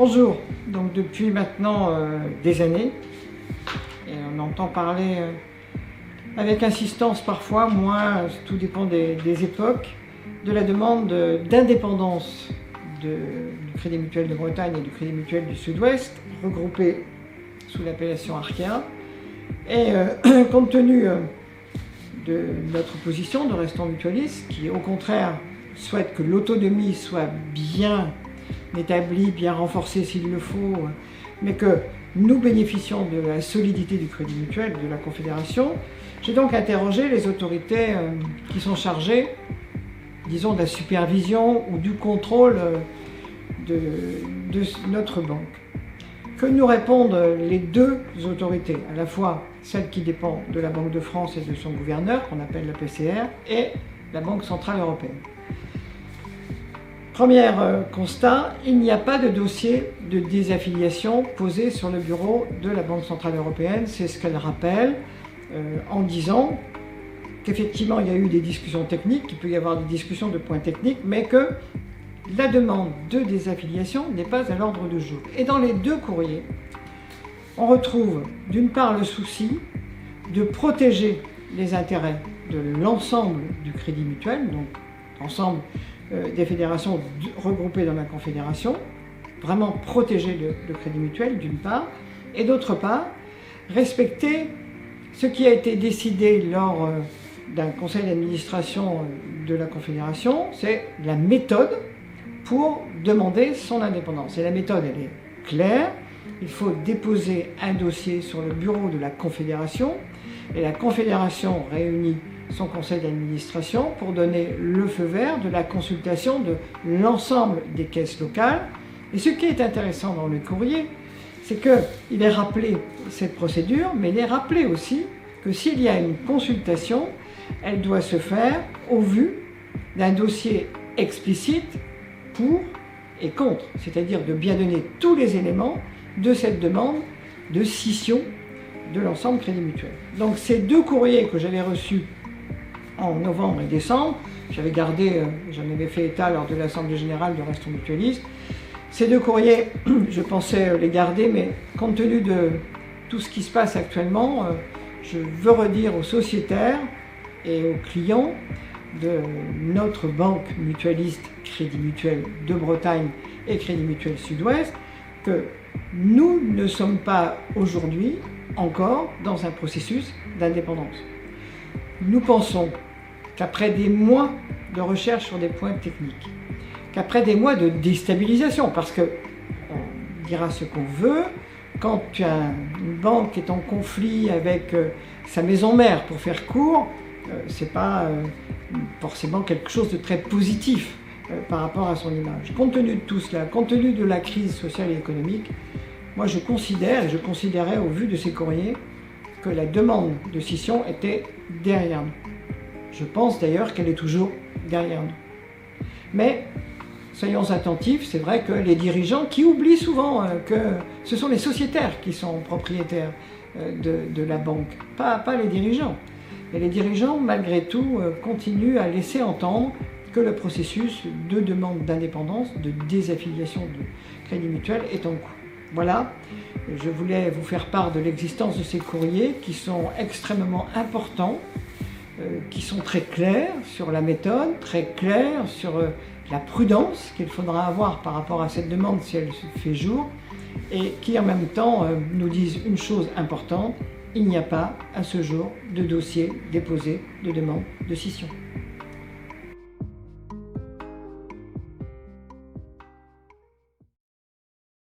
Bonjour, donc depuis maintenant des années, et on entend parler avec insistance parfois, moins, tout dépend des époques, de la demande d'indépendance du Crédit Mutuel de Bretagne et du Crédit Mutuel du Sud-Ouest, regroupés sous l'appellation Arkea. Et compte tenu de notre position de restants mutualistes, qui au contraire souhaite que l'autonomie soit bien établie, bien renforcée s'il le faut, mais que nous bénéficions de la solidité du Crédit Mutuel, de la Confédération, j'ai donc interrogé les autorités qui sont chargées, disons, de la supervision ou du contrôle de notre banque. Que nous répondent les deux autorités, à la fois celle qui dépend de la Banque de France et de son gouverneur, qu'on appelle la PCR, et la Banque Centrale Européenne. Premier constat, il n'y a pas de dossier de désaffiliation posé sur le bureau de la Banque Centrale Européenne. C'est ce qu'elle rappelle en disant qu'effectivement il y a eu des discussions techniques, qu'il peut y avoir des discussions de points techniques, mais que la demande de désaffiliation n'est pas à l'ordre du jour. Et dans les deux courriers, on retrouve d'une part le souci de protéger les intérêts de l'ensemble du Crédit Mutuel, donc l'ensemble des fédérations regroupées dans la Confédération, vraiment protéger le Crédit Mutuel d'une part, et d'autre part, respecter ce qui a été décidé lors d'un conseil d'administration de la Confédération, c'est la méthode pour demander son indépendance. Et la méthode, elle est claire, il faut déposer un dossier sur le bureau de la Confédération, et la Confédération réunit son conseil d'administration pour donner le feu vert de la consultation de l'ensemble des caisses locales. Et ce qui est intéressant dans le courrier, c'est qu'il est rappelé cette procédure, mais il est rappelé aussi que s'il y a une consultation, elle doit se faire au vu d'un dossier explicite pour et contre, c'est-à-dire de bien donner tous les éléments de cette demande de scission de l'ensemble Crédit Mutuel. Donc ces deux courriers que j'avais reçus en novembre et décembre, j'en avais fait état lors de l'Assemblée Générale de Restants Mutualistes. Ces deux courriers, je pensais les garder, mais compte tenu de tout ce qui se passe actuellement, je veux redire aux sociétaires et aux clients de notre banque mutualiste Crédit Mutuel de Bretagne et Crédit Mutuel Sud-Ouest que nous ne sommes pas aujourd'hui encore dans un processus d'indépendance. Nous pensons qu'après des mois de recherche sur des points techniques, qu'après des mois de déstabilisation, parce que on dira ce qu'on veut, quand une banque est en conflit avec sa maison mère, pour faire court, c'est pas forcément quelque chose de très positif par rapport à son image. Compte tenu de tout cela, compte tenu de la crise sociale et économique, moi je considère, et je considérais au vu de ces courriers, que la demande de scission était derrière nous. Je pense d'ailleurs qu'elle est toujours derrière nous. Mais soyons attentifs, c'est vrai que les dirigeants, qui oublient souvent que ce sont les sociétaires qui sont propriétaires de la banque, pas les dirigeants. Et les dirigeants, malgré tout, continuent à laisser entendre que le processus de demande d'indépendance, de désaffiliation de Crédit Mutuel est en cours. Voilà, je voulais vous faire part de l'existence de ces courriers qui sont extrêmement importants, qui sont très clairs sur la méthode, très clairs sur la prudence qu'il faudra avoir par rapport à cette demande si elle se fait jour, et qui en même temps nous disent une chose importante, il n'y a pas à ce jour de dossier déposé de demande de scission.